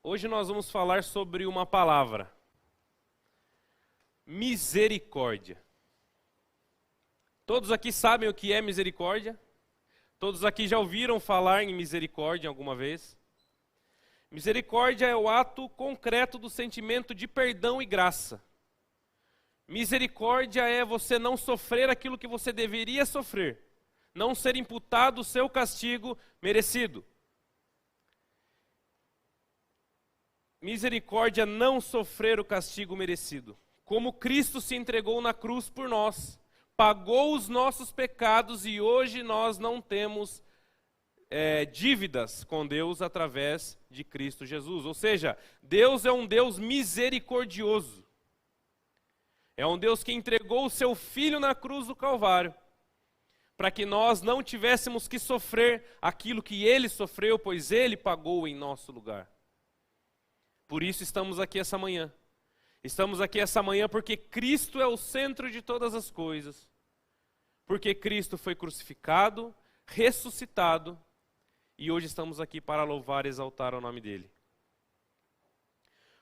Hoje nós vamos falar sobre uma palavra: misericórdia. Todos aqui sabem o que é misericórdia? Todos aqui já ouviram falar em misericórdia alguma vez? Misericórdia é o ato concreto do sentimento de perdão e graça. Misericórdia é você não sofrer aquilo que você deveria sofrer, não ser imputado o seu castigo merecido. Misericórdia é não sofrer o castigo merecido. Como Cristo se entregou na cruz por nós, pagou os nossos pecados e hoje nós não temos dívidas com Deus através de Cristo Jesus. Ou seja, Deus é um Deus misericordioso. É um Deus que entregou o seu Filho na cruz do Calvário, para que nós não tivéssemos que sofrer aquilo que Ele sofreu, pois Ele pagou em nosso lugar. Por isso estamos aqui essa manhã. Estamos aqui essa manhã porque Cristo é o centro de todas as coisas. Porque Cristo foi crucificado, ressuscitado, e hoje estamos aqui para louvar e exaltar o nome dEle.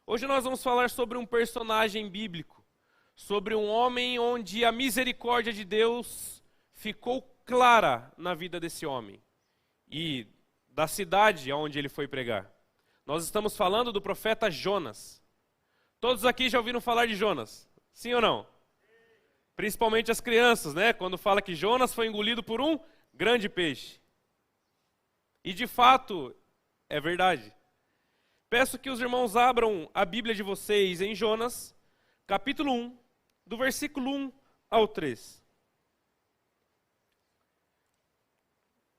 Hoje nós vamos falar sobre um personagem bíblico, sobre um homem onde a misericórdia de Deus ficou clara na vida desse homem e da cidade aonde ele foi pregar. Nós estamos falando do profeta Jonas. Todos aqui já ouviram falar de Jonas? Sim ou não? Principalmente as crianças, né? Quando fala que Jonas foi engolido por um grande peixe. E de fato, é verdade. Peço que os irmãos abram a Bíblia de vocês em Jonas, capítulo 1, do versículo 1 ao 3.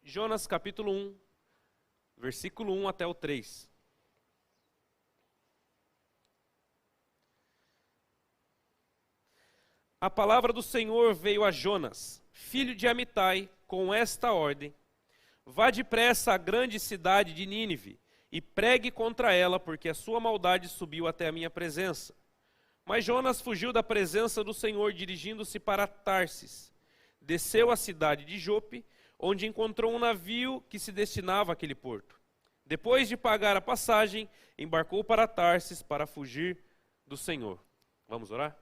Jonas, capítulo 1, versículo 1 até o 3. A palavra do Senhor veio a Jonas, filho de Amitai, com esta ordem: vá depressa à grande cidade de Nínive e pregue contra ela, porque a sua maldade subiu até a minha presença. Mas Jonas fugiu da presença do Senhor, dirigindo-se para Tarsis. Desceu à cidade de Jope, onde encontrou um navio que se destinava àquele porto. Depois de pagar a passagem, embarcou para Tarsis para fugir do Senhor. Vamos orar?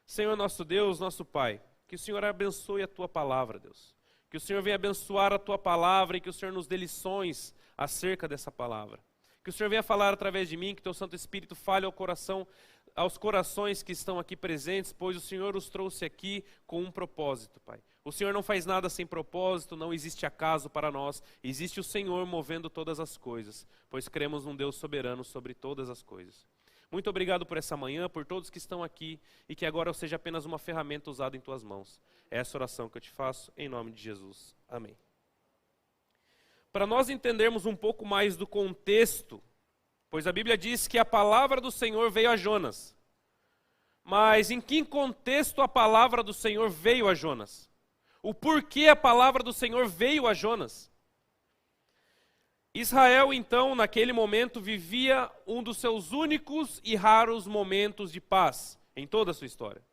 Senhor nosso Deus, nosso Pai, que o Senhor abençoe a Tua palavra, Deus. Que o Senhor venha abençoar a Tua palavra e que o Senhor nos dê lições acerca dessa palavra. Que o Senhor venha falar através de mim, que Teu Santo Espírito fale aos corações que estão aqui presentes, pois o Senhor os trouxe aqui com um propósito, Pai. O Senhor não faz nada sem propósito, não existe acaso para nós, existe o Senhor movendo todas as coisas, pois cremos num Deus soberano sobre todas as coisas. Muito obrigado por essa manhã, por todos que estão aqui, e que agora eu seja apenas uma ferramenta usada em Tuas mãos. É essa oração que eu te faço, em nome de Jesus. Amém. Para nós entendermos um pouco mais do contexto, pois a Bíblia diz que a palavra do Senhor veio a Jonas. Mas em que contexto a palavra do Senhor veio a Jonas? O porquê a palavra do Senhor veio a Jonas? Israel, então, naquele momento, vivia um dos seus únicos e raros momentos de paz em toda a sua história.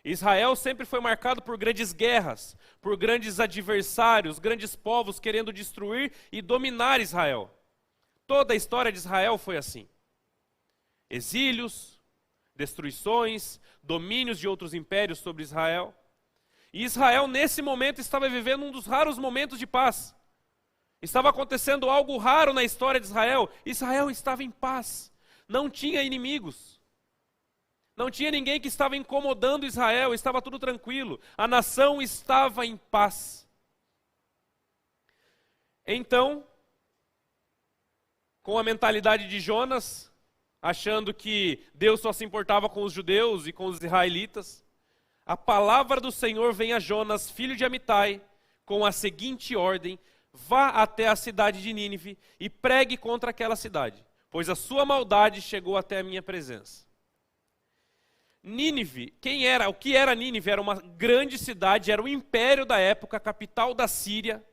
Israel sempre foi marcado por grandes guerras, por grandes adversários, grandes povos querendo destruir e dominar Israel. Toda a história de Israel foi assim. Exílios, destruições, domínios de outros impérios sobre Israel. E Israel, nesse momento, estava vivendo um dos raros momentos de paz. Estava acontecendo algo raro na história de Israel. Israel estava em paz. Não tinha inimigos. Não tinha ninguém que estava incomodando Israel. Estava tudo tranquilo. A nação estava em paz. Então, com a mentalidade de Jonas, achando que Deus só se importava com os judeus e com os israelitas, a palavra do Senhor vem a Jonas, filho de Amitai, com a seguinte ordem: vá até a cidade de Nínive e pregue contra aquela cidade, pois a sua maldade chegou até a minha presença. Nínive, o que era Nínive? Era uma grande cidade, era o império da época, a capital da Síria,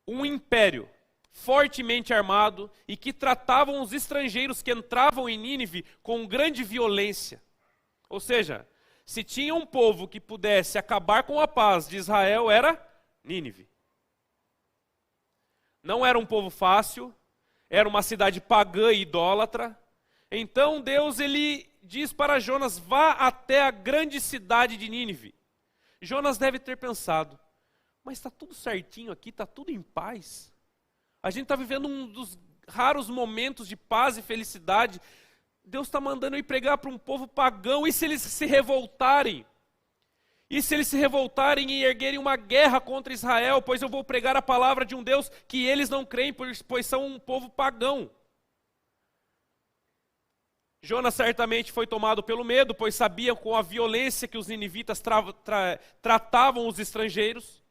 um império fortemente armado e que tratavam os estrangeiros que entravam em Nínive com grande violência. Ou seja, se tinha um povo que pudesse acabar com a paz de Israel, era Nínive. Não era um povo fácil, era uma cidade pagã e idólatra. Então Deus ele diz para Jonas, vá até a grande cidade de Nínive. Jonas deve ter pensado, mas está tudo certinho aqui, está tudo em paz. A gente está vivendo um dos raros momentos de paz e felicidade. Deus está mandando eu ir pregar para um povo pagão, e se eles se revoltarem? E se eles se revoltarem e erguerem uma guerra contra Israel, pois eu vou pregar a palavra de um Deus que eles não creem, pois são um povo pagão. Jonas certamente foi tomado pelo medo, pois sabia com a violência que os ninivitas tratavam os estrangeiros.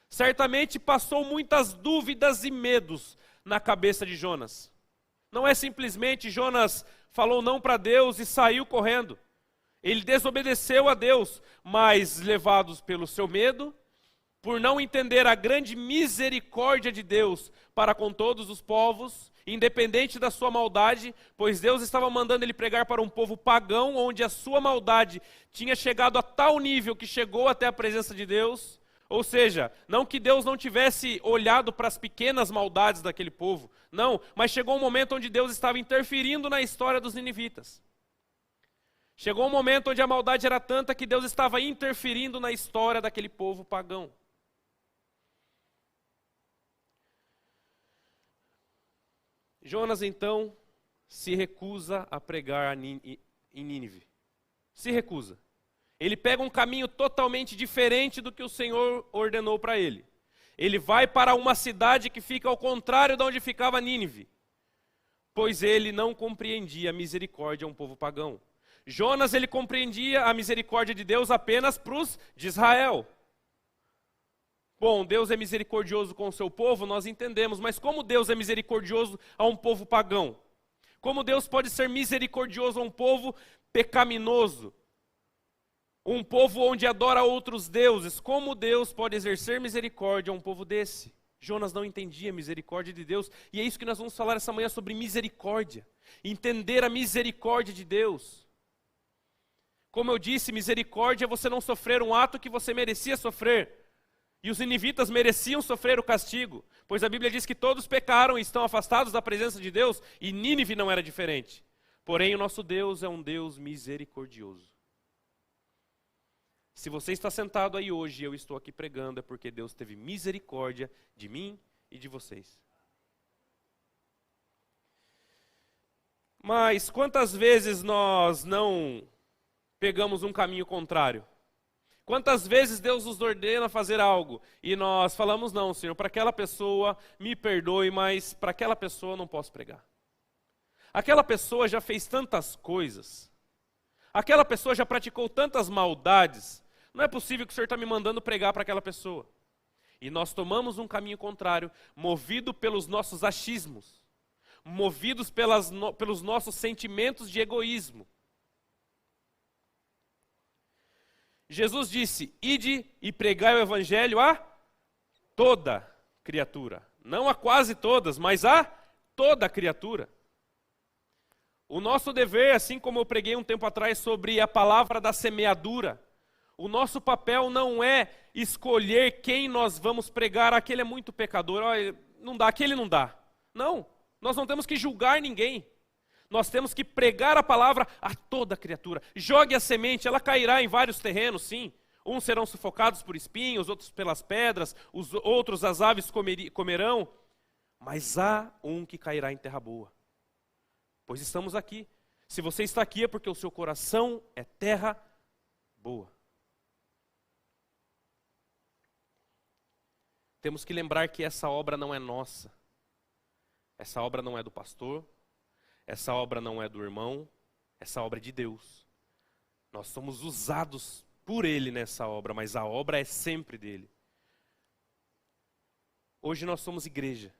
Certamente passou muitas dúvidas e medos na cabeça de Jonas. Não é simplesmente Jonas falou não para Deus e saiu correndo. Ele desobedeceu a Deus, mas levados pelo seu medo, por não entender a grande misericórdia de Deus para com todos os povos, independente da sua maldade, pois Deus estava mandando ele pregar para um povo pagão, onde a sua maldade tinha chegado a tal nível que chegou até a presença de Deus. Ou seja, não que Deus não tivesse olhado para as pequenas maldades daquele povo, não, mas chegou um momento onde Deus estava interferindo na história dos ninivitas. Chegou um momento onde a maldade era tanta que Deus estava interferindo na história daquele povo pagão. Jonas, então, se recusa a pregar em Nínive. Se recusa. Ele pega um caminho totalmente diferente do que o Senhor ordenou para ele. Ele vai para uma cidade que fica ao contrário de onde ficava Nínive, pois ele não compreendia a misericórdia a um povo pagão. Jonas, ele compreendia a misericórdia de Deus apenas para os de Israel. Bom, Deus é misericordioso com o seu povo, nós entendemos, mas como Deus é misericordioso a um povo pagão? Como Deus pode ser misericordioso a um povo pecaminoso? Um povo onde adora outros deuses? Como Deus pode exercer misericórdia a um povo desse? Jonas não entendia a misericórdia de Deus, e é isso que nós vamos falar essa manhã sobre misericórdia. Entender a misericórdia de Deus. Como eu disse, misericórdia é você não sofrer um ato que você merecia sofrer. E os ninivitas mereciam sofrer o castigo, pois a Bíblia diz que todos pecaram e estão afastados da presença de Deus, e Nínive não era diferente. Porém, o nosso Deus é um Deus misericordioso. Se você está sentado aí hoje e eu estou aqui pregando, é porque Deus teve misericórdia de mim e de vocês. Mas quantas vezes nós não pegamos um caminho contrário? Quantas vezes Deus nos ordena fazer algo e nós falamos, não, Senhor, para aquela pessoa me perdoe, mas para aquela pessoa não posso pregar. Aquela pessoa já fez tantas coisas, aquela pessoa já praticou tantas maldades, não é possível que o Senhor está me mandando pregar para aquela pessoa. E nós tomamos um caminho contrário, movido pelos nossos achismos, movidos pelos nossos sentimentos de egoísmo. Jesus disse, ide e pregai o evangelho a toda criatura. Não a quase todas, mas a toda criatura. O nosso dever, assim como eu preguei um tempo atrás sobre a palavra da semeadura, o nosso papel não é escolher quem nós vamos pregar, aquele é muito pecador, não dá, aquele não dá. Não, nós não temos que julgar ninguém. Nós temos que pregar a palavra a toda criatura. Jogue a semente, ela cairá em vários terrenos, sim. Uns serão sufocados por espinhos, outros pelas pedras, os outros as aves comerão. Mas há um que cairá em terra boa. Pois estamos aqui. Se você está aqui é porque o seu coração é terra boa. Temos que lembrar que essa obra não é nossa. Essa obra não é do pastor. Essa obra não é do irmão, essa obra é de Deus. Nós somos usados por Ele nessa obra, mas a obra é sempre dele. Hoje nós somos igreja.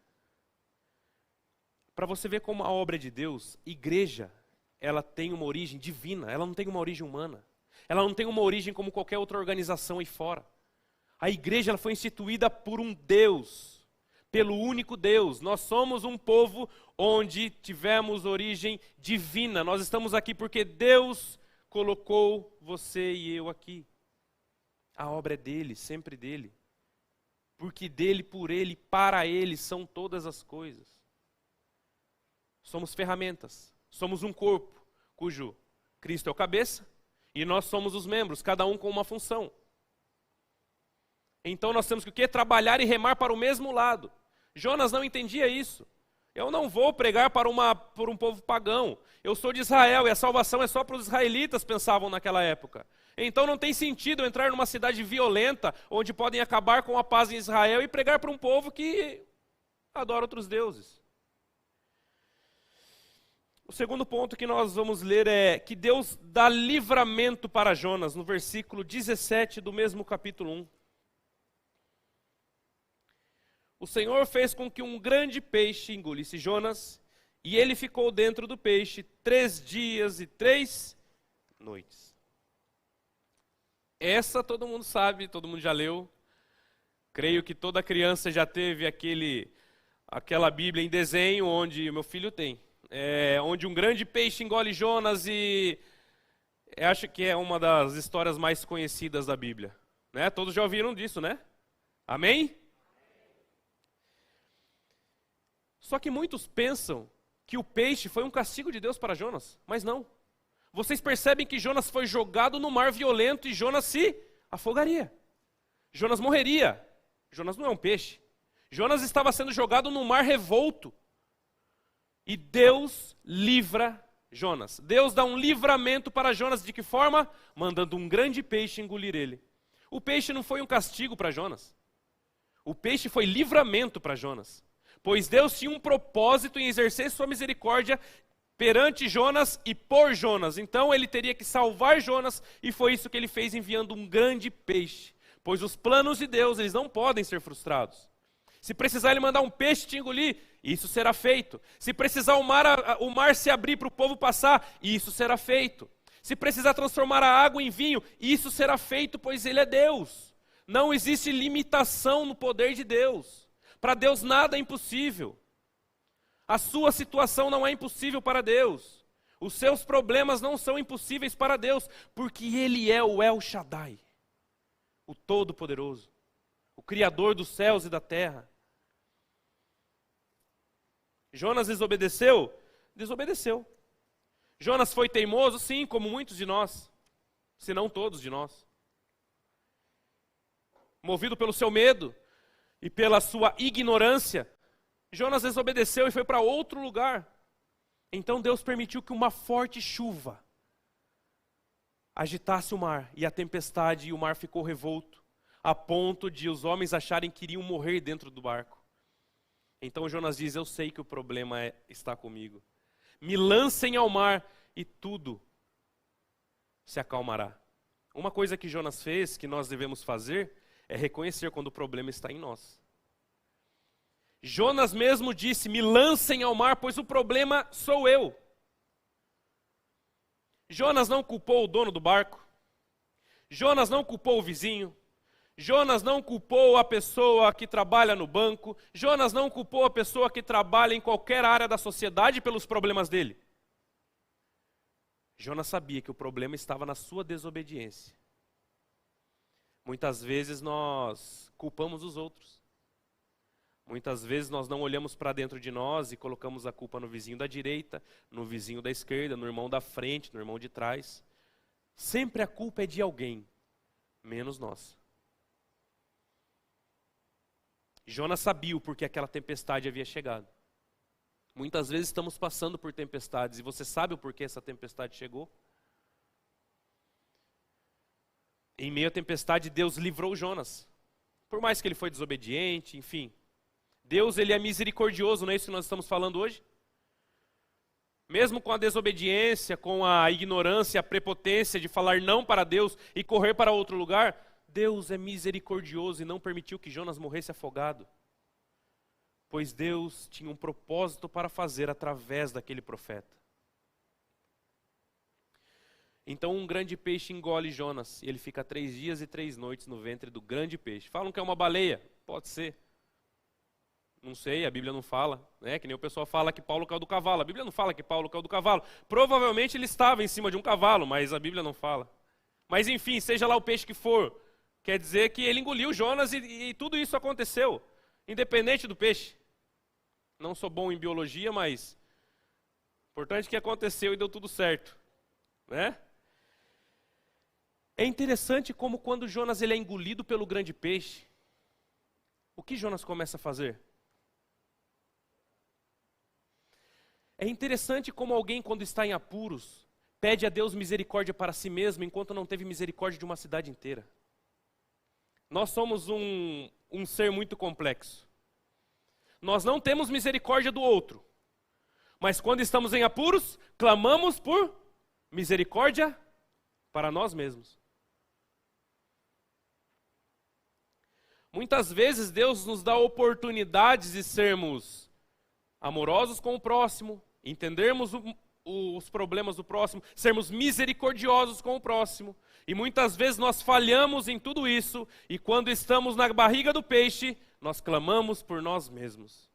Para você ver como a obra é de Deus, igreja, ela tem uma origem divina, ela não tem uma origem humana. Ela não tem uma origem como qualquer outra organização aí fora. A igreja ela foi instituída por um Deus, pelo único Deus. Nós somos um povo onde tivemos origem divina. Nós estamos aqui porque Deus colocou você e eu aqui. A obra é dele, sempre dele. Porque dele, por ele, para ele são todas as coisas. somos ferramentas, somos um corpo, cujo Cristo é o cabeça, e nós somos os membros, cada um com uma função. Então nós temos que o quê? Trabalhar e remar para o mesmo lado. Jonas não entendia isso. Eu não vou pregar por um povo pagão. Eu sou de Israel e a salvação é só para os israelitas, pensavam naquela época. Então não tem sentido eu entrar numa cidade violenta, onde podem acabar com a paz em Israel, e pregar para um povo que adora outros deuses. O segundo ponto que nós vamos ler é que Deus dá livramento para Jonas, no versículo 17 do mesmo capítulo 1. O Senhor fez com que um grande peixe engolisse Jonas, e ele ficou dentro do peixe 3 dias e 3 noites. Essa todo mundo sabe, todo mundo já leu. Creio que toda criança já teve aquela Bíblia em desenho, onde meu filho tem. Onde um grande peixe engole Jonas, e acho que é uma das histórias mais conhecidas da Bíblia. Né? Todos já ouviram disso, né? Amém? Só que muitos pensam que o peixe foi um castigo de Deus para Jonas, mas não. Vocês percebem que Jonas foi jogado no mar violento e Jonas se afogaria. Jonas morreria. Jonas não é um peixe. Jonas estava sendo jogado no mar revolto. E Deus livra Jonas. Deus dá um livramento para Jonas. De que forma? Mandando um grande peixe engolir ele. O peixe não foi um castigo para Jonas. O peixe foi livramento para Jonas. Pois Deus tinha um propósito em exercer sua misericórdia perante Jonas e por Jonas. Então ele teria que salvar Jonas, e foi isso que ele fez, enviando um grande peixe. Pois os planos de Deus, eles não podem ser frustrados. Se precisar ele mandar um peixe te engolir, isso será feito. Se precisar o mar se abrir para o povo passar, isso será feito. Se precisar transformar a água em vinho, isso será feito, pois ele é Deus. Não existe limitação no poder de Deus. Para Deus nada é impossível. A sua situação não é impossível para Deus. Os seus problemas não são impossíveis para Deus, porque Ele é o El Shaddai, o Todo-Poderoso, o Criador dos céus e da terra. Jonas desobedeceu? Desobedeceu. Jonas foi teimoso? Sim, como muitos de nós, se não todos de nós. Movido pelo seu medo e pela sua ignorância, Jonas desobedeceu e foi para outro lugar. Então Deus permitiu que uma forte chuva agitasse o mar, e a tempestade, e o mar ficou revolto, a ponto de os homens acharem que iriam morrer dentro do barco. Então Jonas diz: eu sei que o problema está comigo. Me lancem ao mar e tudo se acalmará. Uma coisa que Jonas fez, que nós devemos fazer, é reconhecer quando o problema está em nós. Jonas mesmo disse: me lancem ao mar, pois o problema sou eu. Jonas não culpou o dono do barco. Jonas não culpou o vizinho. Jonas não culpou a pessoa que trabalha no banco. Jonas não culpou a pessoa que trabalha em qualquer área da sociedade pelos problemas dele. Jonas sabia que o problema estava na sua desobediência. Muitas vezes nós culpamos os outros. Muitas vezes nós não olhamos para dentro de nós e colocamos a culpa no vizinho da direita, no vizinho da esquerda, no irmão da frente, no irmão de trás. Sempre a culpa é de alguém, menos nós. Jonas sabia o porquê aquela tempestade havia chegado. Muitas vezes estamos passando por tempestades, e você sabe o porquê essa tempestade chegou? Em meio à tempestade, Deus livrou Jonas. Por mais que ele foi desobediente, enfim. Deus, ele é misericordioso, não é isso que nós estamos falando hoje? Mesmo com a desobediência, com a ignorância, a prepotência de falar não para Deus e correr para outro lugar, Deus é misericordioso e não permitiu que Jonas morresse afogado. Pois Deus tinha um propósito para fazer através daquele profeta. Então um grande peixe engole Jonas, e ele fica 3 dias e 3 noites no ventre do grande peixe. Falam que é uma baleia, pode ser. Não sei, a Bíblia não fala, né? Que nem o pessoal fala que Paulo caiu do cavalo. A Bíblia não fala que Paulo caiu do cavalo. Provavelmente ele estava em cima de um cavalo, mas a Bíblia não fala. Mas enfim, seja lá o peixe que for, quer dizer que ele engoliu Jonas e tudo isso aconteceu, independente do peixe. Não sou bom em biologia, mas Importante que aconteceu e deu tudo certo, né? É interessante como quando Jonas ele é engolido pelo grande peixe, o que Jonas começa a fazer? É interessante como alguém, quando está em apuros, pede a Deus misericórdia para si mesmo, enquanto não teve misericórdia de uma cidade inteira. Nós somos um ser muito complexo. Nós não temos misericórdia do outro, mas quando estamos em apuros, clamamos por misericórdia para nós mesmos. Muitas vezes Deus nos dá oportunidades de sermos amorosos com o próximo, entendermos os problemas do próximo, sermos misericordiosos com o próximo. E muitas vezes nós falhamos em tudo isso, e quando estamos na barriga do peixe, nós clamamos por nós mesmos.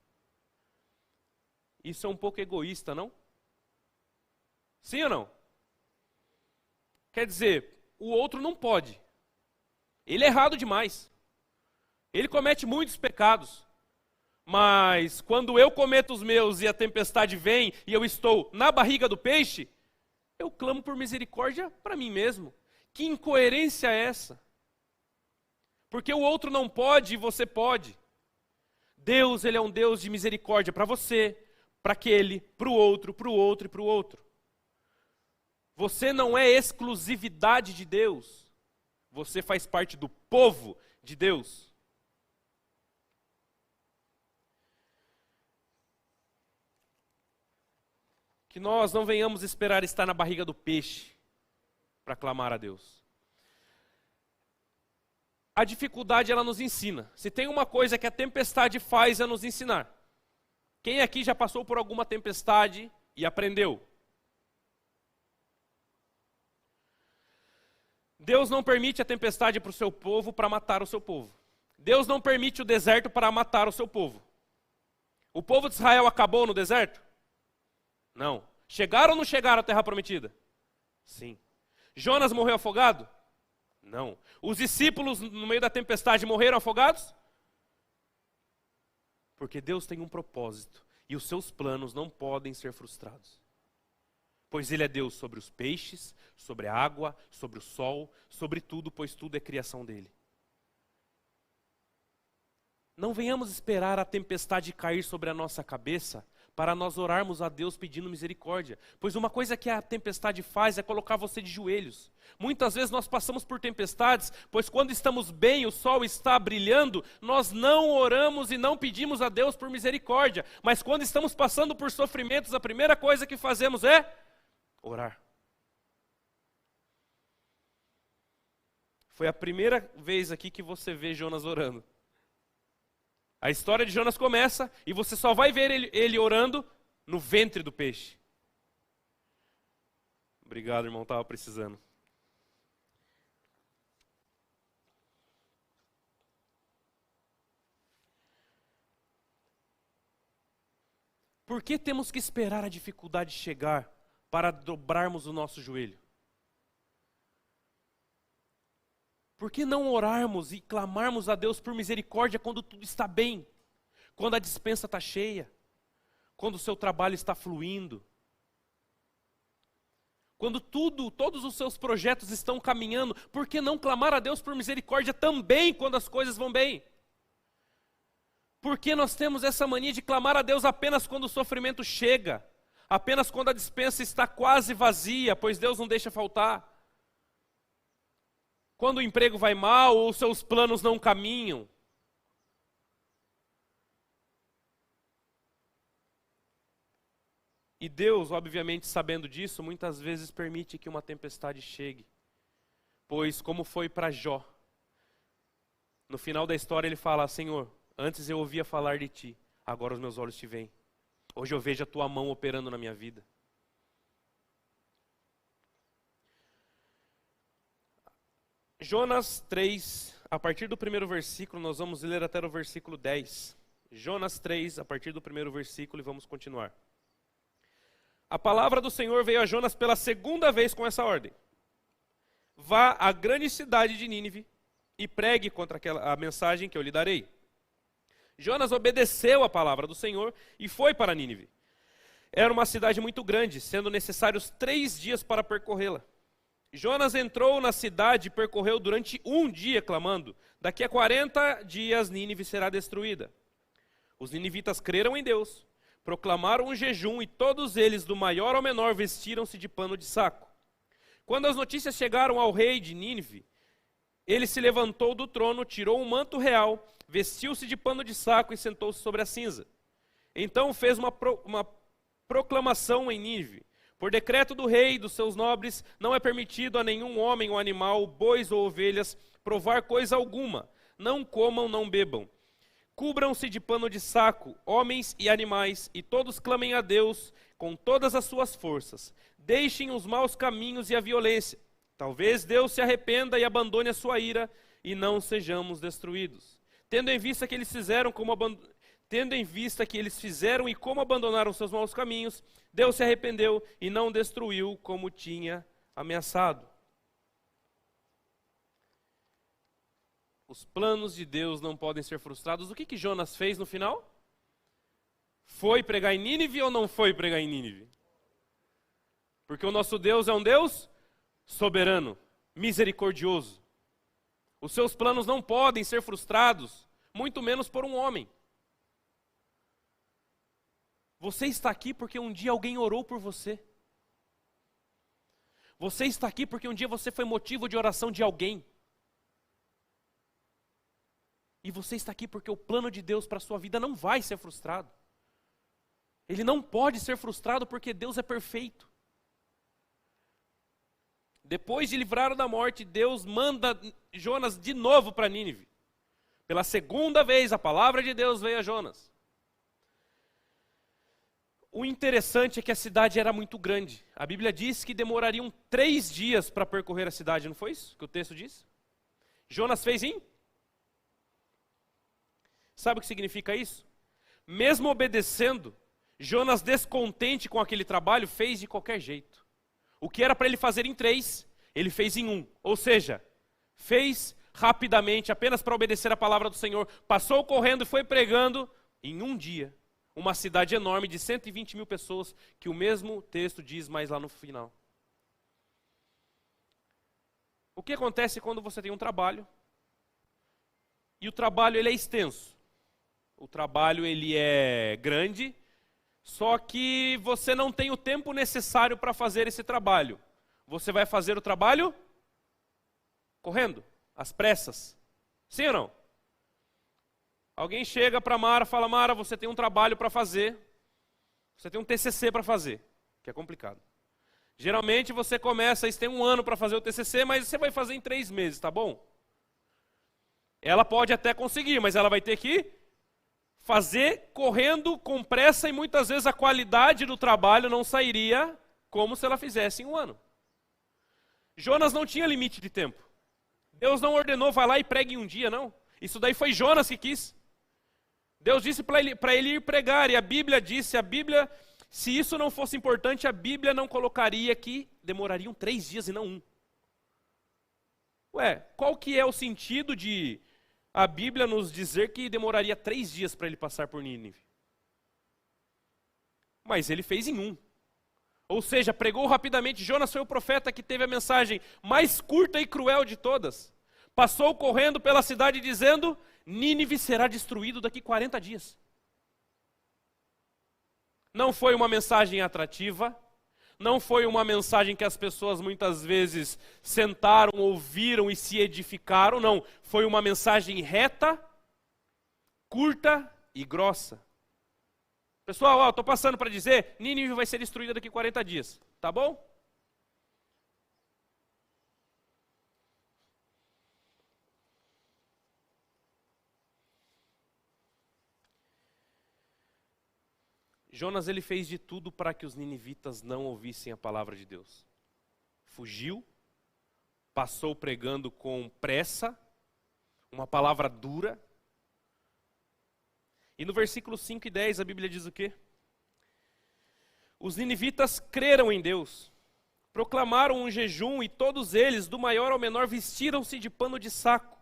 Isso é um pouco egoísta, não? Sim ou não? Quer dizer, o outro não pode. Ele é errado demais. Ele comete muitos pecados. Mas quando eu cometo os meus e a tempestade vem e eu estou na barriga do peixe, eu clamo por misericórdia para mim mesmo. Que incoerência é essa? Porque o outro não pode e você pode. Deus, ele é um Deus de misericórdia para você, para aquele, para o outro, para o outro e para o outro. Você não é exclusividade de Deus. Você faz parte do povo de Deus. Que nós não venhamos esperar estar na barriga do peixe para clamar a Deus. A dificuldade, ela nos ensina. Se tem uma coisa que a tempestade faz, é nos ensinar. Quem aqui já passou por alguma tempestade e aprendeu? Deus não permite a tempestade para o seu povo para matar o seu povo. Deus não permite o deserto para matar o seu povo. O povo de Israel acabou no deserto? Não. Chegaram ou não chegaram à terra prometida? Sim. Jonas morreu afogado? Não. Os discípulos no meio da tempestade morreram afogados? Porque Deus tem um propósito e os seus planos não podem ser frustrados. Pois Ele é Deus sobre os peixes, sobre a água, sobre o sol, sobre tudo, pois tudo é criação dEle. Não venhamos esperar a tempestade cair sobre a nossa cabeça para nós orarmos a Deus pedindo misericórdia. Pois uma coisa que a tempestade faz é colocar você de joelhos. Muitas vezes nós passamos por tempestades, pois quando estamos bem, o sol está brilhando, nós não oramos e não pedimos a Deus por misericórdia. Mas quando estamos passando por sofrimentos, a primeira coisa que fazemos é orar. Foi a primeira vez aqui que você vê Jonas orando. A história de Jonas começa e você só vai ver ele orando no ventre do peixe. Obrigado, irmão, estava precisando. Por que temos que esperar a dificuldade chegar para dobrarmos o nosso joelho? Por que não orarmos e clamarmos a Deus por misericórdia quando tudo está bem? Quando a despensa está cheia? Quando o seu trabalho está fluindo? Quando todos os seus projetos estão caminhando, por que não clamar a Deus por misericórdia também quando as coisas vão bem? Por que nós temos essa mania de clamar a Deus apenas quando o sofrimento chega? Apenas quando a despensa está quase vazia, pois Deus não deixa faltar? Quando o emprego vai mal ou os seus planos não caminham. E Deus, obviamente, sabendo disso, muitas vezes permite que uma tempestade chegue. Pois, como foi para Jó, no final da história ele fala: Senhor, antes eu ouvia falar de ti, agora os meus olhos te veem. Hoje eu vejo a tua mão operando na minha vida. Jonas 3, a partir do primeiro versículo, nós vamos ler até o versículo 10. Jonas 3, a partir do primeiro versículo, e vamos continuar. A palavra do Senhor veio a Jonas pela segunda vez com essa ordem: vá à grande cidade de Nínive e pregue contra a mensagem que eu lhe darei. Jonas obedeceu a palavra do Senhor e foi para Nínive. Era uma cidade muito grande, sendo necessários 3 dias para percorrê-la. Jonas entrou na cidade e percorreu durante 1 dia, clamando: daqui a 40 dias Nínive será destruída. Os ninivitas creram em Deus, proclamaram um jejum e todos eles, do maior ao menor, vestiram-se de pano de saco. Quando as notícias chegaram ao rei de Nínive, ele se levantou do trono, tirou um manto real, vestiu-se de pano de saco e sentou-se sobre a cinza. Então fez uma proclamação em Nínive: por decreto do rei e dos seus nobres, não é permitido a nenhum homem ou animal, bois ou ovelhas, provar coisa alguma. Não comam, não bebam. Cubram-se de pano de saco, homens e animais, e todos clamem a Deus com todas as suas forças. Deixem os maus caminhos e a violência. Talvez Deus se arrependa e abandone a sua ira, e não sejamos destruídos. Tendo em vista que eles fizeram e como abandonaram seus maus caminhos, Deus se arrependeu e não destruiu como tinha ameaçado. Os planos de Deus não podem ser frustrados. O que Jonas fez no final? Foi pregar em Nínive ou não foi pregar em Nínive? Porque o nosso Deus é um Deus soberano, misericordioso. Os seus planos não podem ser frustrados, muito menos por um homem. Você está aqui porque um dia alguém orou por você. Você está aqui porque um dia você foi motivo de oração de alguém. E você está aqui porque o plano de Deus para a sua vida não vai ser frustrado. Ele não pode ser frustrado porque Deus é perfeito. Depois de livrar da morte, Deus manda Jonas de novo para Nínive. Pela segunda vez, a palavra de Deus veio a Jonas. O interessante é que a cidade era muito grande. A Bíblia diz que demorariam 3 dias para percorrer a cidade, não foi isso que o texto diz? Jonas fez em? Sabe o que significa isso? Mesmo obedecendo, Jonas, descontente com aquele trabalho, fez de qualquer jeito. O que era para ele fazer em 3, ele fez em 1. Ou seja, fez rapidamente, apenas para obedecer a palavra do Senhor. Passou correndo e foi pregando em 1 dia. Uma cidade enorme de 120 mil pessoas, que o mesmo texto diz mais lá no final. O que acontece quando você tem um trabalho, e o trabalho ele é extenso? O trabalho ele é grande, só que você não tem o tempo necessário para fazer esse trabalho. Você vai fazer o trabalho correndo, às pressas. Sim ou não? Alguém chega para Mara e fala: Mara, você tem um trabalho para fazer, você tem um TCC para fazer, que é complicado. Geralmente você começa, você tem 1 ano para fazer o TCC, mas você vai fazer em 3 meses, tá bom? Ela pode até conseguir, mas ela vai ter que fazer correndo, com pressa, e muitas vezes a qualidade do trabalho não sairia como se ela fizesse em 1 ano. Jonas não tinha limite de tempo. Deus não ordenou: vai lá e pregue em 1 dia, não. Isso daí foi Jonas que quis. Deus disse para ele ir pregar, e a Bíblia disse, se isso não fosse importante, a Bíblia não colocaria que demorariam 3 dias e não 1. Ué, qual que é o sentido de a Bíblia nos dizer que demoraria 3 dias para ele passar por Nínive? Mas ele fez em 1. Ou seja, pregou rapidamente. Jonas foi o profeta que teve a mensagem mais curta e cruel de todas. Passou correndo pela cidade dizendo: Nínive será destruído daqui 40 dias. Não foi uma mensagem atrativa, não foi uma mensagem que as pessoas muitas vezes sentaram, ouviram e se edificaram, não. Foi uma mensagem reta, curta e grossa. Pessoal, estou passando para dizer, Nínive vai ser destruída daqui 40 dias, tá bom? Jonas ele fez de tudo para que os ninivitas não ouvissem a palavra de Deus. Fugiu, passou pregando com pressa, uma palavra dura. E no versículo 5 e 10 a Bíblia diz o quê? Os ninivitas creram em Deus, proclamaram um jejum e todos eles, do maior ao menor, vestiram-se de pano de saco.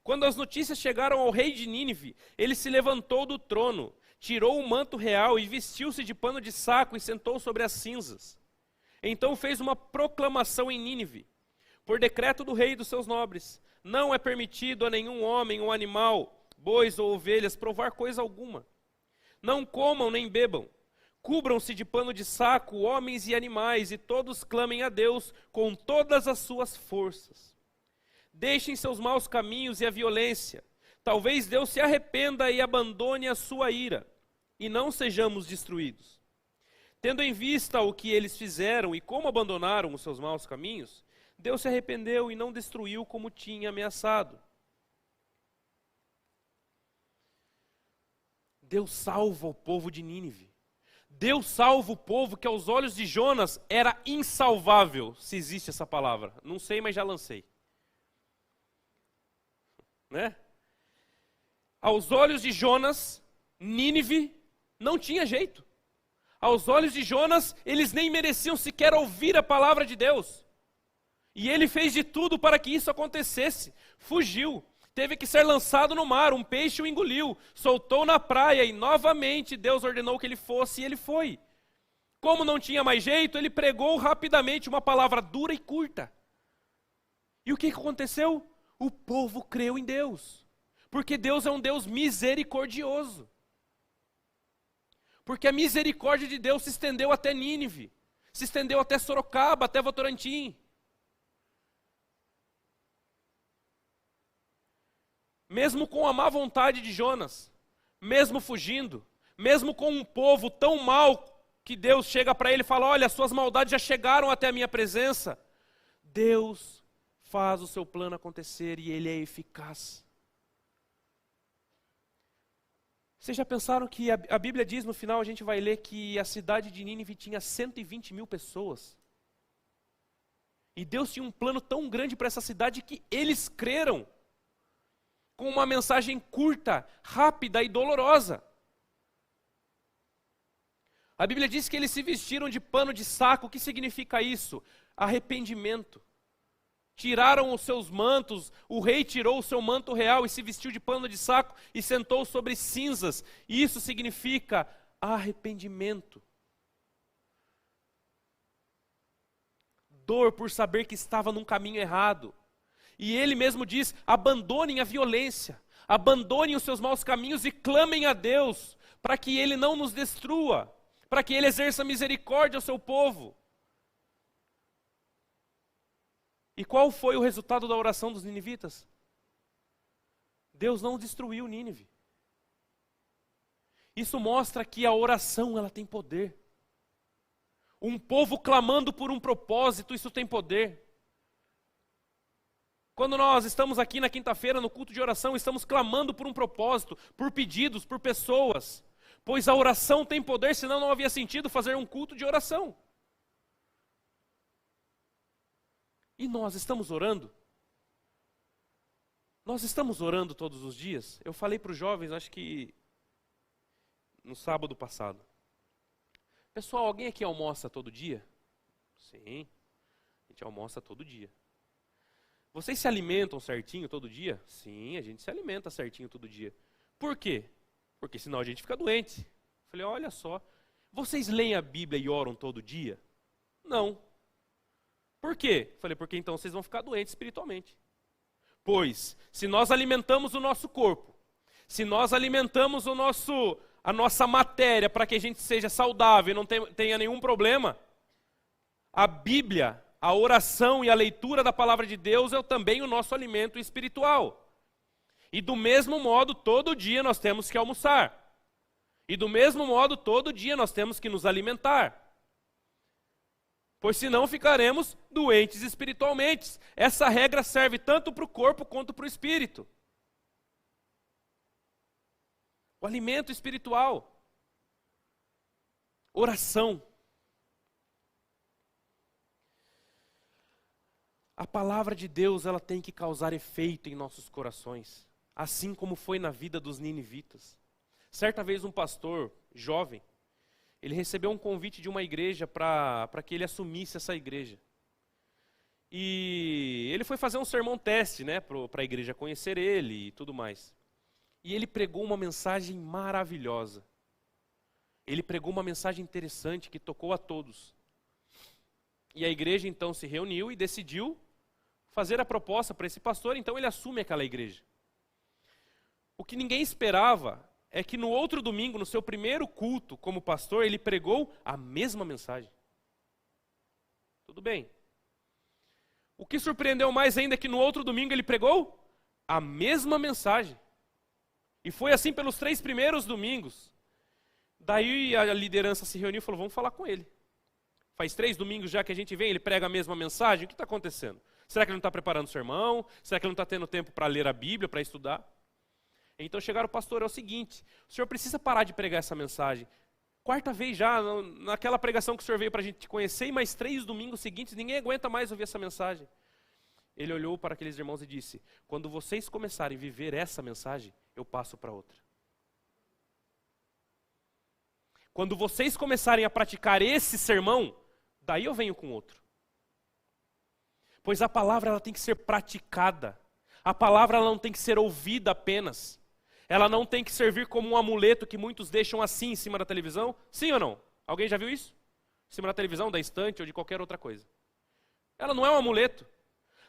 Quando as notícias chegaram ao rei de Nínive, ele se levantou do trono, tirou o manto real e vestiu-se de pano de saco e sentou sobre as cinzas. Então fez uma proclamação em Nínive, por decreto do rei e dos seus nobres: não é permitido a nenhum homem ou animal, bois ou ovelhas, provar coisa alguma. Não comam nem bebam. Cubram-se de pano de saco, homens e animais, e todos clamem a Deus com todas as suas forças. Deixem seus maus caminhos e a violência. Talvez Deus se arrependa e abandone a sua ira, e não sejamos destruídos. Tendo em vista o que eles fizeram e como abandonaram os seus maus caminhos, Deus se arrependeu e não destruiu como tinha ameaçado. Deus salva o povo de Nínive. Deus salva o povo que aos olhos de Jonas era insalvável, se existe essa palavra. Não sei, mas já lancei. Né? Aos olhos de Jonas, Nínive não tinha jeito. Aos olhos de Jonas, eles nem mereciam sequer ouvir a palavra de Deus. E ele fez de tudo para que isso acontecesse. Fugiu. Teve que ser lançado no mar, um peixe o engoliu, soltou na praia e novamente Deus ordenou que ele fosse e ele foi. Como não tinha mais jeito, ele pregou rapidamente uma palavra dura e curta. E o que aconteceu? O povo creu em Deus, porque Deus é um Deus misericordioso. Porque a misericórdia de Deus se estendeu até Nínive, se estendeu até Sorocaba, até Votorantim. Mesmo com a má vontade de Jonas, mesmo fugindo, mesmo com um povo tão mau que Deus chega para ele e fala: olha, suas maldades já chegaram até a minha presença. Deus faz o seu plano acontecer e ele é eficaz. Vocês já pensaram que a Bíblia diz, no final a gente vai ler que a cidade de Nínive tinha 120 mil pessoas. E Deus tinha um plano tão grande para essa cidade que eles creram. Com uma mensagem curta, rápida e dolorosa. A Bíblia diz que eles se vestiram de pano de saco. O que significa isso? Arrependimento. Tiraram os seus mantos, o rei tirou o seu manto real e se vestiu de pano de saco e sentou sobre cinzas. Isso significa arrependimento. Dor por saber que estava num caminho errado. E ele mesmo diz: abandonem a violência, abandonem os seus maus caminhos e clamem a Deus, para que Ele não nos destrua, para que Ele exerça misericórdia ao seu povo. E qual foi o resultado da oração dos ninivitas? Deus não destruiu Nínive. Isso mostra que a oração ela tem poder. Um povo clamando por um propósito, isso tem poder. Quando nós estamos aqui na quinta-feira no culto de oração, estamos clamando por um propósito, por pedidos, por pessoas. Pois a oração tem poder, senão não havia sentido fazer um culto de oração. E nós estamos orando? Nós estamos orando todos os dias? Eu falei para os jovens, acho que no sábado passado. Pessoal, alguém aqui almoça todo dia? Sim, a gente almoça todo dia. Vocês se alimentam certinho todo dia? Sim, a gente se alimenta certinho todo dia. Por quê? Porque senão a gente fica doente. Falei, olha só, vocês leem a Bíblia e oram todo dia? Não. Por quê? Falei, porque então vocês vão ficar doentes espiritualmente. Pois, se nós alimentamos o nosso corpo, se nós alimentamos a nossa matéria para que a gente seja saudável e não tenha nenhum problema, a Bíblia, a oração e a leitura da palavra de Deus é também o nosso alimento espiritual. E do mesmo modo, todo dia nós temos que almoçar. E do mesmo modo, todo dia nós temos que nos alimentar. Pois senão ficaremos doentes espiritualmente. Essa regra serve tanto para o corpo quanto para o espírito. O alimento espiritual. Oração. A palavra de Deus, ela tem que causar efeito em nossos corações, assim como foi na vida dos ninivitas. Certa vez um pastor jovem, ele recebeu um convite de uma igreja para que ele assumisse essa igreja. E ele foi fazer um sermão teste, né, para a igreja conhecer ele e tudo mais. E ele pregou uma mensagem maravilhosa. Ele pregou uma mensagem interessante que tocou a todos. E a igreja então se reuniu e decidiu fazer a proposta para esse pastor, então ele assume aquela igreja. O que ninguém esperava é que no outro domingo, no seu primeiro culto como pastor, ele pregou a mesma mensagem. Tudo bem. O que surpreendeu mais ainda é que no outro domingo ele pregou a mesma mensagem. E foi assim pelos 3 primeiros domingos. Daí a liderança se reuniu e falou, vamos falar com ele. Faz 3 domingos já que a gente vem, ele prega a mesma mensagem, o que está acontecendo? Será que ele não está preparando o sermão? Será que ele não está tendo tempo para ler a Bíblia, para estudar? Então chegaram, pastor, é o seguinte, o senhor precisa parar de pregar essa mensagem. 4ª vez já, naquela pregação que o senhor veio para a gente te conhecer, e mais 3 domingos seguintes, ninguém aguenta mais ouvir essa mensagem. Ele olhou para aqueles irmãos e disse, quando vocês começarem a viver essa mensagem, eu passo para outra. Quando vocês começarem a praticar esse sermão, daí eu venho com outro. Pois a palavra ela tem que ser praticada. A palavra ela não tem que ser ouvida apenas. Ela não tem que servir como um amuleto que muitos deixam assim em cima da televisão. Sim ou não? Alguém já viu isso? Em cima da televisão, da estante ou de qualquer outra coisa. Ela não é um amuleto.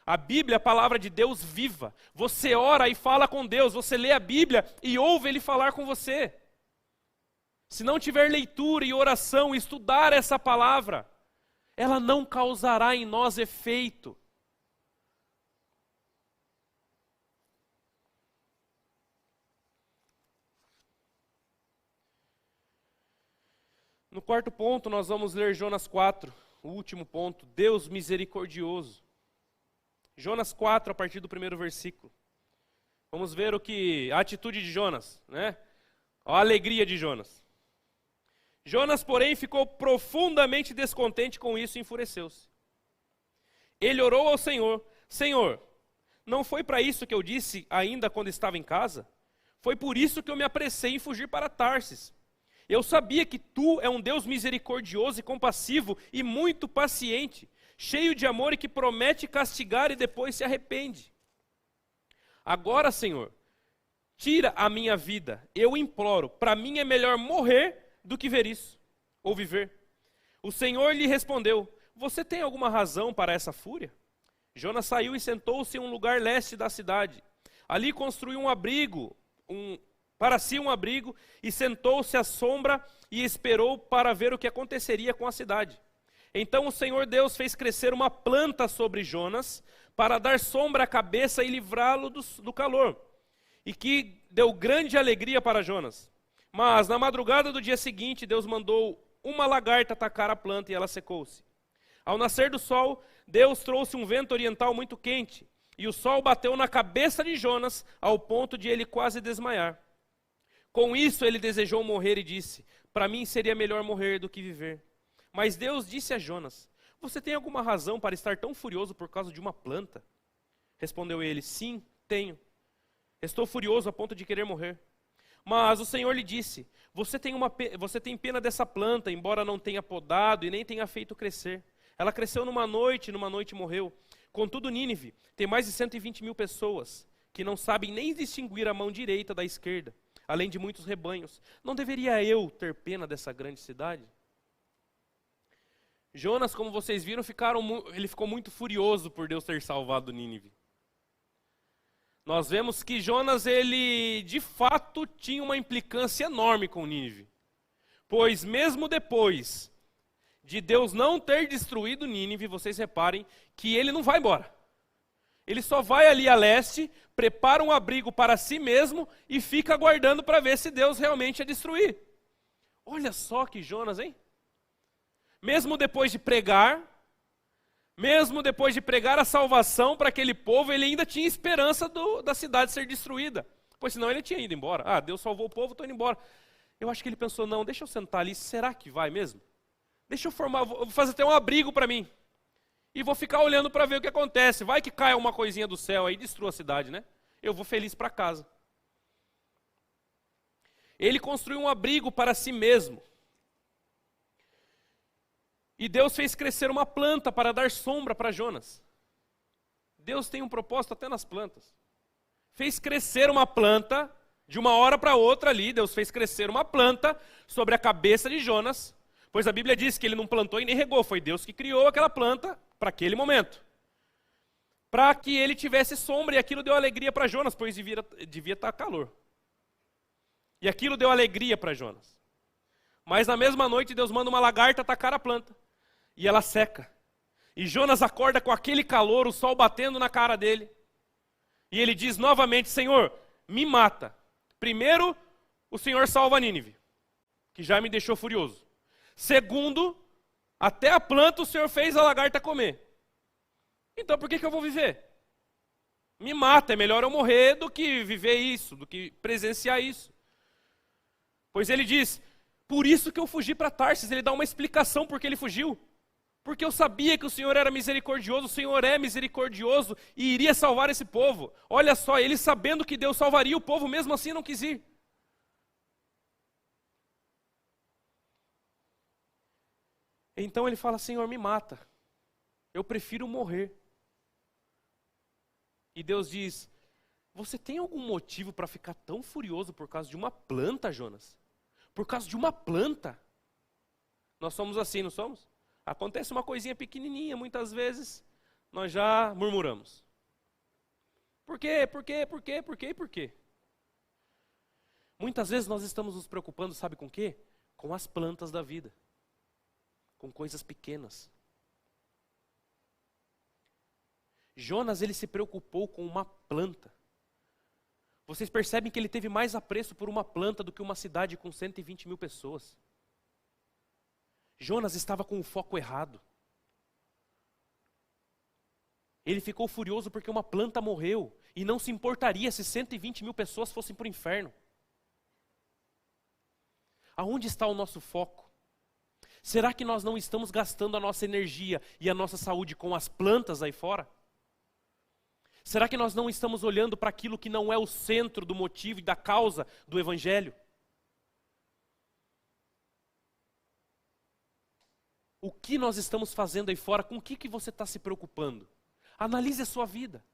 A Bíblia é a palavra de Deus viva. Você ora e fala com Deus. Você lê a Bíblia e ouve Ele falar com você. Se não tiver leitura e oração, estudar essa palavra, ela não causará em nós efeito. No 4º ponto, nós vamos ler Jonas 4, o último ponto, Deus misericordioso. Jonas 4, a partir do 1º versículo. Vamos ver a atitude de Jonas, né? A alegria de Jonas. Jonas, porém, ficou profundamente descontente com isso e enfureceu-se. Ele orou ao Senhor, Senhor, não foi para isso que eu disse ainda quando estava em casa? Foi por isso que eu me apressei em fugir para Tarsis. Eu sabia que tu é um Deus misericordioso e compassivo e muito paciente, cheio de amor e que promete castigar e depois se arrepende. Agora, Senhor, tira a minha vida, eu imploro, para mim é melhor morrer do que ver isso, ou viver. O Senhor lhe respondeu, você tem alguma razão para essa fúria? Jonas saiu e sentou-se em um lugar leste da cidade. Ali construiu para si um abrigo e sentou-se à sombra e esperou para ver o que aconteceria com a cidade. Então o Senhor Deus fez crescer uma planta sobre Jonas para dar sombra à cabeça e livrá-lo do calor, e que deu grande alegria para Jonas. Mas na madrugada do dia seguinte, Deus mandou uma lagarta atacar a planta e ela secou-se. Ao nascer do sol, Deus trouxe um vento oriental muito quente, e o sol bateu na cabeça de Jonas ao ponto de ele quase desmaiar. Com isso ele desejou morrer e disse, para mim seria melhor morrer do que viver. Mas Deus disse a Jonas, você tem alguma razão para estar tão furioso por causa de uma planta? Respondeu ele, sim, tenho. Estou furioso a ponto de querer morrer. Mas o Senhor lhe disse, você tem pena dessa planta, embora não tenha podado e nem tenha feito crescer. Ela cresceu numa noite morreu. Contudo, Nínive tem mais de 120.000 pessoas, que não sabem nem distinguir a mão direita da esquerda, além de muitos rebanhos. Não deveria eu ter pena dessa grande cidade? Jonas, como vocês viram, ele ficou muito furioso por Deus ter salvado Nínive. Nós vemos que Jonas, ele de fato tinha uma implicância enorme com Nínive. Pois mesmo depois de Deus não ter destruído Nínive, vocês reparem que ele não vai embora. Ele só vai ali a leste, prepara um abrigo para si mesmo e fica aguardando para ver se Deus realmente ia destruir. Olha só que Jonas, hein? Mesmo depois de pregar a salvação para aquele povo, ele ainda tinha esperança da cidade ser destruída. Pois senão ele tinha ido embora. Ah, Deus salvou o povo, estou indo embora. Eu acho que ele pensou, não, deixa eu sentar ali, será que vai mesmo? Deixa eu vou fazer até um abrigo para mim. E vou ficar olhando para ver o que acontece. Vai que caia uma coisinha do céu aí e destrua a cidade, né? Eu vou feliz para casa. Ele construiu um abrigo para si mesmo. E Deus fez crescer uma planta para dar sombra para Jonas. Deus tem um propósito até nas plantas. Fez crescer uma planta De uma hora para outra ali, Deus fez crescer uma planta sobre a cabeça de Jonas, pois a Bíblia diz que ele não plantou e nem regou, foi Deus que criou aquela planta para aquele momento. Para que ele tivesse sombra, e aquilo deu alegria para Jonas, pois devia estar calor. E aquilo deu alegria para Jonas. Mas na mesma noite Deus manda uma lagarta atacar a planta, e ela seca. E Jonas acorda com aquele calor, o sol batendo na cara dele. E ele diz novamente: Senhor, me mata. Primeiro, o Senhor salva Nínive, que já me deixou furioso. Segundo, até a planta o Senhor fez a lagarta comer. Então por que eu vou viver? Me mata, é melhor eu morrer do que viver isso, do que presenciar isso. Pois ele diz: por isso que eu fugi para Tarsis. Ele dá uma explicação por que ele fugiu. Porque eu sabia que o Senhor era misericordioso, o Senhor é misericordioso e iria salvar esse povo. Olha só, ele sabendo que Deus salvaria o povo, mesmo assim não quis ir. Então ele fala: Senhor, me mata. Eu prefiro morrer. E Deus diz: você tem algum motivo para ficar tão furioso por causa de uma planta, Jonas? Por causa de uma planta? Nós somos assim, não somos? Acontece uma coisinha pequenininha, muitas vezes, nós já murmuramos. Por quê? Por quê? Por quê? Por quê? Por quê? Muitas vezes nós estamos nos preocupando, sabe com o quê? Com as plantas da vida. Com coisas pequenas. Jonas, ele se preocupou com uma planta. Vocês percebem que ele teve mais apreço por uma planta do que uma cidade com 120 mil pessoas. Jonas estava com o foco errado. Ele ficou furioso porque uma planta morreu e não se importaria se 120 mil pessoas fossem para o inferno. Aonde está o nosso foco? Será que nós não estamos gastando a nossa energia e a nossa saúde com as plantas aí fora? Será que nós não estamos olhando para aquilo que não é o centro do motivo e da causa do Evangelho? O que nós estamos fazendo aí fora? Com o que você está se preocupando? Analise a sua vida.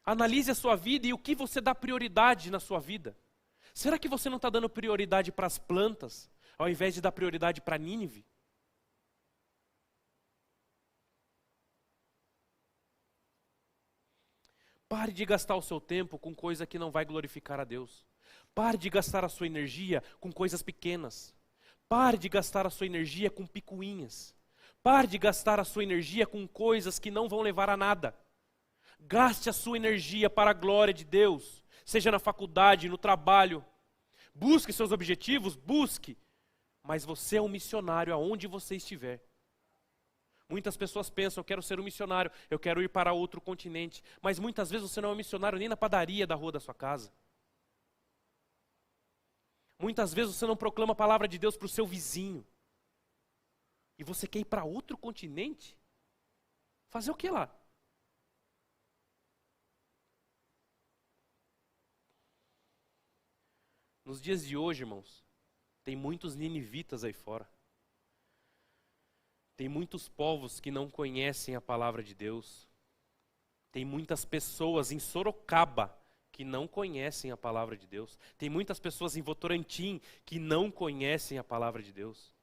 Analise a sua vida e o que você dá prioridade na sua vida. Será que você não está dando prioridade para as plantas, ao invés de dar prioridade para Nínive? Pare de gastar o seu tempo com coisa que não vai glorificar a Deus. Pare de gastar a sua energia com coisas pequenas. Pare de gastar a sua energia com picuinhas. Pare de gastar a sua energia com coisas que não vão levar a nada. Gaste a sua energia para a glória de Deus, seja na faculdade, no trabalho. Busque seus objetivos, busque. Mas você é um missionário aonde você estiver. Muitas pessoas pensam: eu quero ser um missionário, eu quero ir para outro continente. Mas muitas vezes você não é um missionário nem na padaria da rua da sua casa. Muitas vezes você não proclama a palavra de Deus para o seu vizinho. E você quer ir para outro continente? Fazer o que lá? Nos dias de hoje, irmãos, tem muitos ninivitas aí fora. Tem muitos povos que não conhecem a palavra de Deus. Tem muitas pessoas em Sorocaba que não conhecem a palavra de Deus. Tem muitas pessoas em Votorantim que não conhecem a palavra de Deus.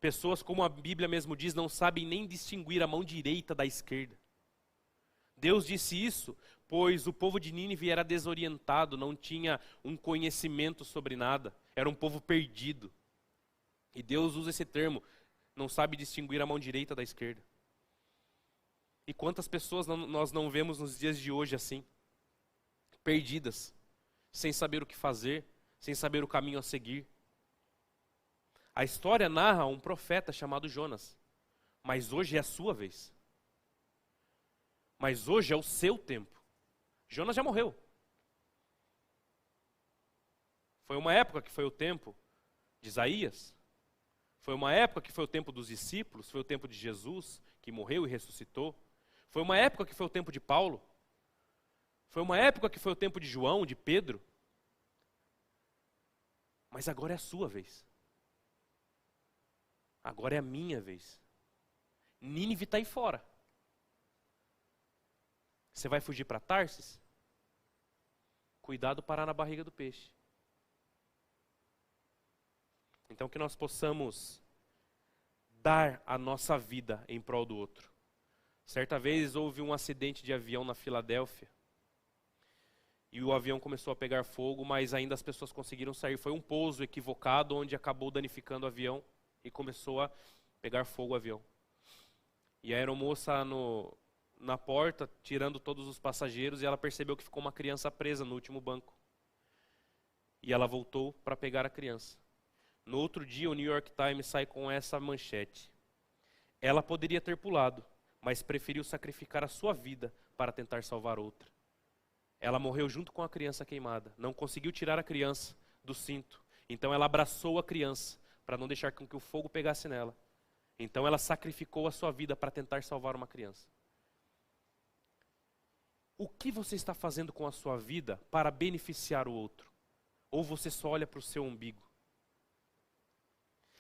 Pessoas, como a Bíblia mesmo diz, não sabem nem distinguir a mão direita da esquerda. Deus disse isso, pois o povo de Nínive era desorientado, não tinha um conhecimento sobre nada. Era um povo perdido. E Deus usa esse termo, não sabe distinguir a mão direita da esquerda. E quantas pessoas nós não vemos nos dias de hoje assim? Perdidas, sem saber o que fazer, sem saber o caminho a seguir. A história narra um profeta chamado Jonas, mas hoje é a sua vez. Mas hoje é o seu tempo. Jonas já morreu. Foi uma época que foi o tempo de Isaías. Foi uma época que foi o tempo dos discípulos, foi o tempo de Jesus, que morreu e ressuscitou. Foi uma época que foi o tempo de Paulo. Foi uma época que foi o tempo de João, de Pedro. Mas agora é a sua vez. Agora é a minha vez. Nínive está aí fora. Você vai fugir para Tarsis? Cuidado parar na barriga do peixe. Então que nós possamos dar a nossa vida em prol do outro. Certa vez houve um acidente de avião na Filadélfia. E o avião começou a pegar fogo, mas ainda as pessoas conseguiram sair. Foi um pouso equivocado, onde acabou danificando o avião e começou a pegar fogo o avião. E a aeromoça na porta, tirando todos os passageiros, e ela percebeu que ficou uma criança presa no último banco. E ela voltou para pegar a criança. No outro dia, o New York Times sai com essa manchete. Ela poderia ter pulado, mas preferiu sacrificar a sua vida para tentar salvar outra. Ela morreu junto com a criança queimada. Não conseguiu tirar a criança do cinto. Então ela abraçou a criança para não deixar com que o fogo pegasse nela. Então ela sacrificou a sua vida para tentar salvar uma criança. O que você está fazendo com a sua vida para beneficiar o outro? Ou você só olha para o seu umbigo?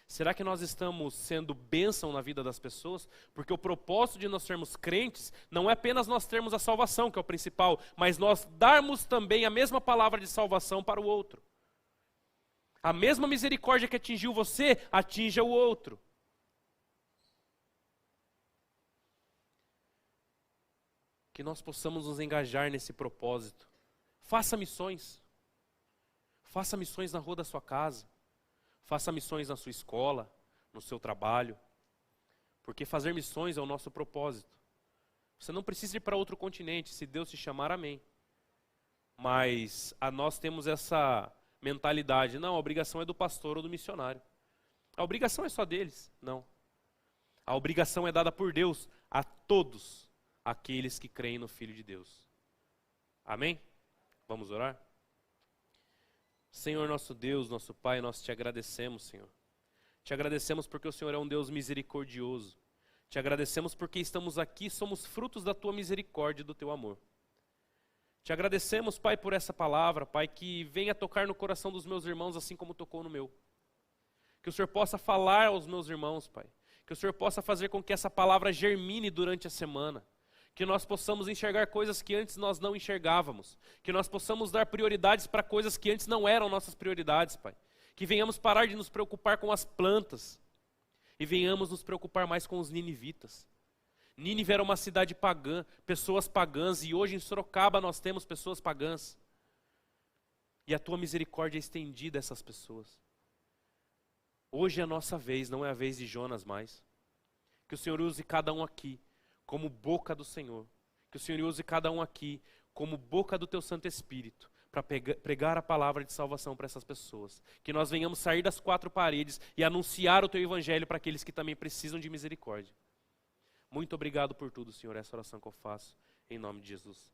Será que nós estamos sendo bênção na vida das pessoas? Porque o propósito de nós sermos crentes não é apenas nós termos a salvação, que é o principal, mas nós darmos também a mesma palavra de salvação para o outro. A mesma misericórdia que atingiu você, atinja o outro. Que nós possamos nos engajar nesse propósito. Faça missões. Faça missões na rua da sua casa. Faça missões na sua escola, no seu trabalho. Porque fazer missões é o nosso propósito. Você não precisa ir para outro continente, se Deus te chamar, amém. Mas nós temos essa mentalidade, não, a obrigação é do pastor ou do missionário. A obrigação é só deles, não. A obrigação é dada por Deus a todos aqueles que creem no Filho de Deus. Amém? Vamos orar? Senhor nosso Deus, nosso Pai, nós te agradecemos, Senhor. Te agradecemos porque o Senhor é um Deus misericordioso. Te agradecemos porque estamos aqui, somos frutos da tua misericórdia e do teu amor. Te agradecemos, Pai, por essa palavra, Pai, que venha tocar no coração dos meus irmãos assim como tocou no meu. Que o Senhor possa falar aos meus irmãos, Pai. Que o Senhor possa fazer com que essa palavra germine durante a semana. Que nós possamos enxergar coisas que antes nós não enxergávamos. Que nós possamos dar prioridades para coisas que antes não eram nossas prioridades, Pai. Que venhamos parar de nos preocupar com as plantas e venhamos nos preocupar mais com os ninivitas. Nínive era uma cidade pagã, pessoas pagãs, e hoje em Sorocaba nós temos pessoas pagãs. E a tua misericórdia é estendida a essas pessoas. Hoje é a nossa vez, não é a vez de Jonas mais. Que o Senhor use cada um aqui como boca do Senhor. Que o Senhor use cada um aqui como boca do teu Santo Espírito para pregar a palavra de salvação para essas pessoas. Que nós venhamos sair das quatro paredes e anunciar o teu evangelho para aqueles que também precisam de misericórdia. Muito obrigado por tudo, Senhor, essa oração que eu faço em nome de Jesus. Amém.